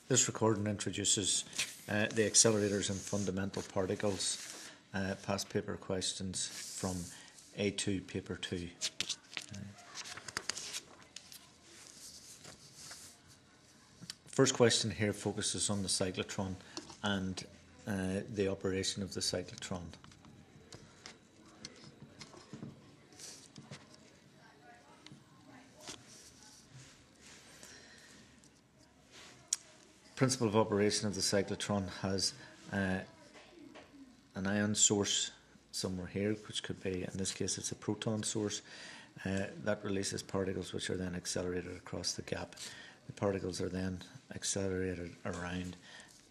This recording introduces the accelerators and fundamental particles past paper questions from A2 Paper 2. First question here focuses on the cyclotron and the operation of the cyclotron. Principle of operation of the cyclotron has an ion source somewhere here, which could be, in this case it's a proton source, that releases particles which are then accelerated across the gap. The particles are then accelerated around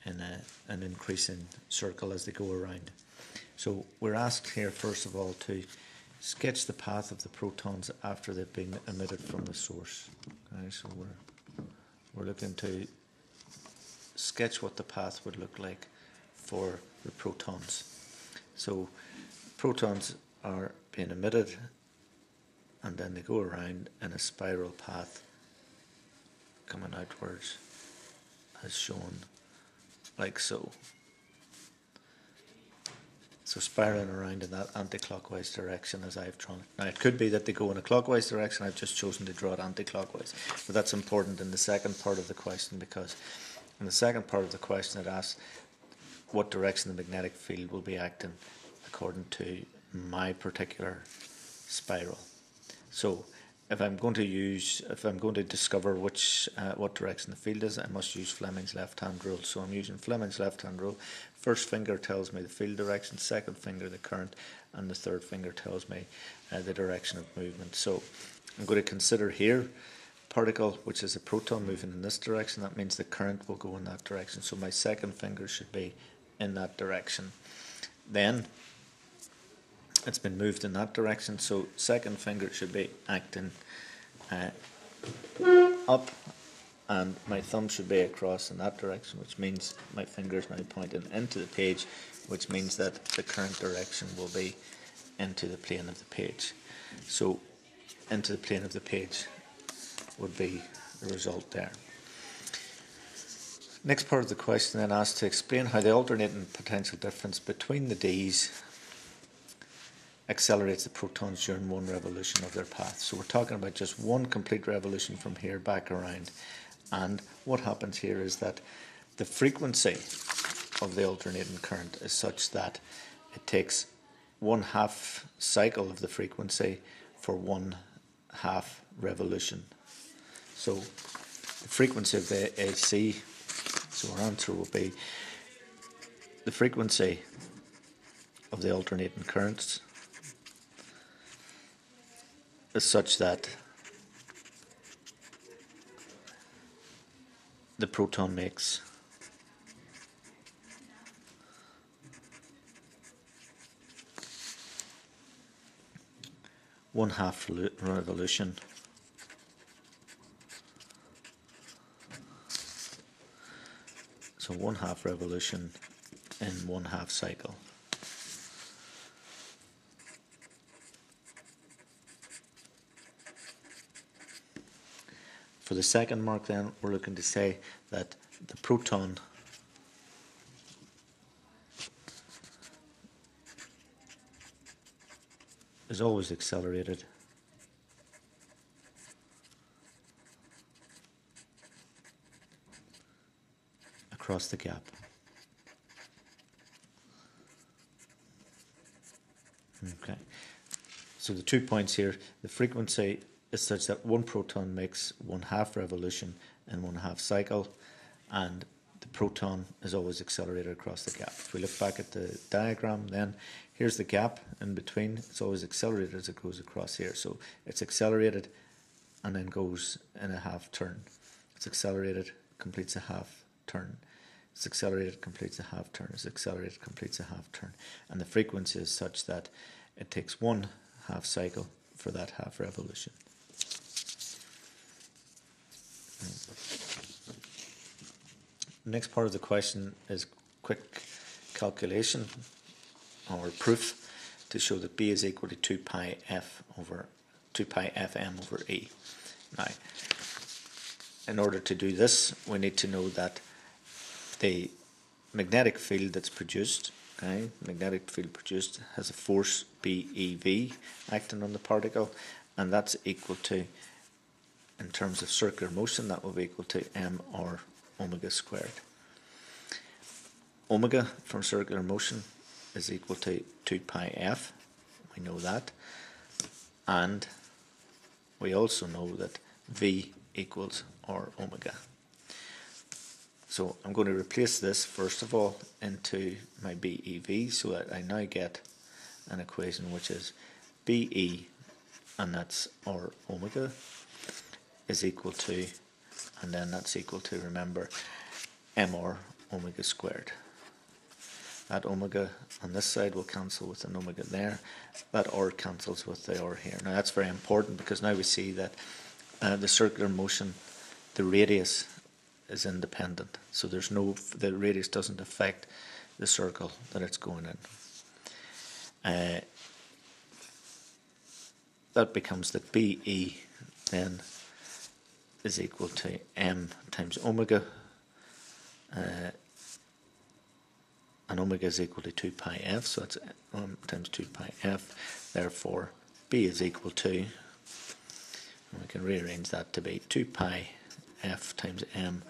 in an increasing circle as they go around. So we're asked here first of all to sketch the path of the protons after they've been emitted from the source. Okay, so we're looking to sketch what the path would look like for the protons. So protons are being emitted and then they go around in a spiral path coming outwards as shown like so. So spiraling around in that anti-clockwise direction as I've drawn it. Now it could be that they go in a clockwise direction, I've just chosen to draw it anti-clockwise. But that's important in the second part of the question, because in the second part of the question it asks what direction the magnetic field will be acting according to my particular spiral. So if I'm going to discover what direction the field is, I must use Fleming's left-hand rule. So I'm using Fleming's left-hand rule. First finger tells me the field direction, second finger the current, and the third finger tells me the direction of movement. So I'm going to consider here particle which is a proton moving in this direction. That means the current will go in that direction. So my second finger should be in that direction. Then it's been moved in that direction, so second finger should be acting up and my thumb should be across in that direction, which means my finger is now pointing into the page, which means that the current direction will be into the plane of the page. So into the plane of the page would be the result there. Next part of the question then asks to explain how the alternating potential difference between the D's accelerates the protons during one revolution of their path. So we're talking about just one complete revolution from here back around, and what happens here is that the frequency of the alternating current is such that it takes 1/2 cycle of the frequency for 1/2 revolution. So the frequency of the AC, so our answer will be the frequency of the alternating currents is such that the proton makes one-half revolution so 1/2 revolution in 1/2 cycle. For the second mark then, we're looking to say that the proton is always accelerated across the gap. Okay. So the 2 points here, the frequency is such that one proton makes 1/2 revolution in 1/2 cycle, and the proton is always accelerated across the gap. If we look back at the diagram, then here's the gap in between. It's always accelerated as it goes across here. So it's accelerated and then goes in a half turn. It's accelerated, completes a half turn. It's accelerated, completes a half turn. It's accelerated, completes a half turn. And the frequency is such that it takes 1/2 cycle for that half revolution. The next part of the question is quick calculation or proof to show that B is equal to 2 pi fm over E. Now, in order to do this, we need to know that the magnetic field that's produced, okay, magnetic field produced has a force BeV acting on the particle, and that's equal to, in terms of circular motion, that will be equal to mr omega squared. Omega from circular motion is equal to 2 pi f, we know that, and we also know that V equals r omega. So I'm going to replace this first of all into my BeV, so that I now get an equation which is Be, and that's r omega, is equal to, and then that's equal to, remember, mr omega squared. That omega on this side will cancel with an omega there. That r cancels with the r here. Now that's very important, because now we see that the circular motion, the radius is independent. So there's no, the radius doesn't affect the circle that it's going in. That becomes that Be then is equal to m times omega, and omega is equal to 2 pi f, so that's times 2 pi f. Therefore, B is equal to, and we can rearrange that to be 2 pi f times m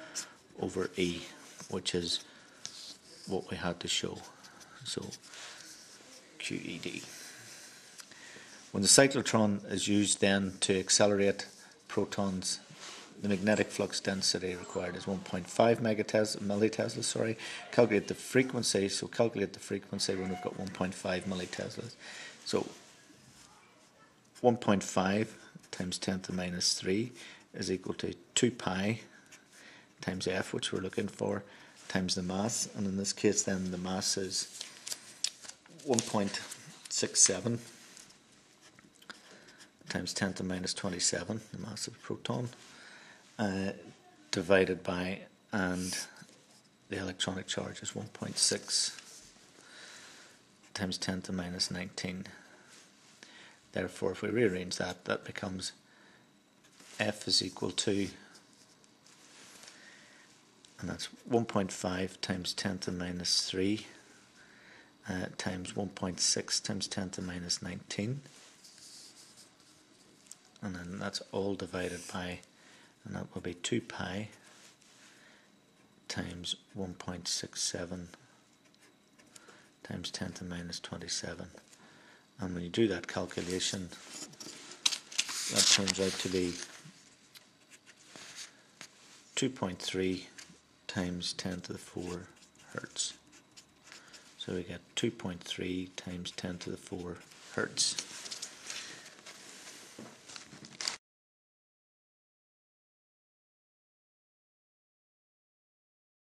over E, which is what we had to show. So QED. When the cyclotron is used then to accelerate protons, the magnetic flux density required is 1.5 millitesla. Calculate the frequency. So calculate the frequency when we've got 1.5 milliteslas. So 1.5 times 10 to the minus 3 is equal to 2 pi times f, which we're looking for, times the mass. And in this case then the mass is 1.67 times 10 to the minus 27, the mass of the proton, divided by, and the electronic charge is 1.6 times 10 to the minus 19. Therefore, if we rearrange that, that becomes F is equal to, and that's 1.5 times 10 to the minus 3 times 1.6 times 10 to the minus 19. And then that's all divided by, and that will be 2 pi times 1.67 times 10 to the minus 27. And when you do that calculation, that turns out to be 2.3 times 10 to the 4 hertz. So we get 2.3 times 10 to the 4 hertz.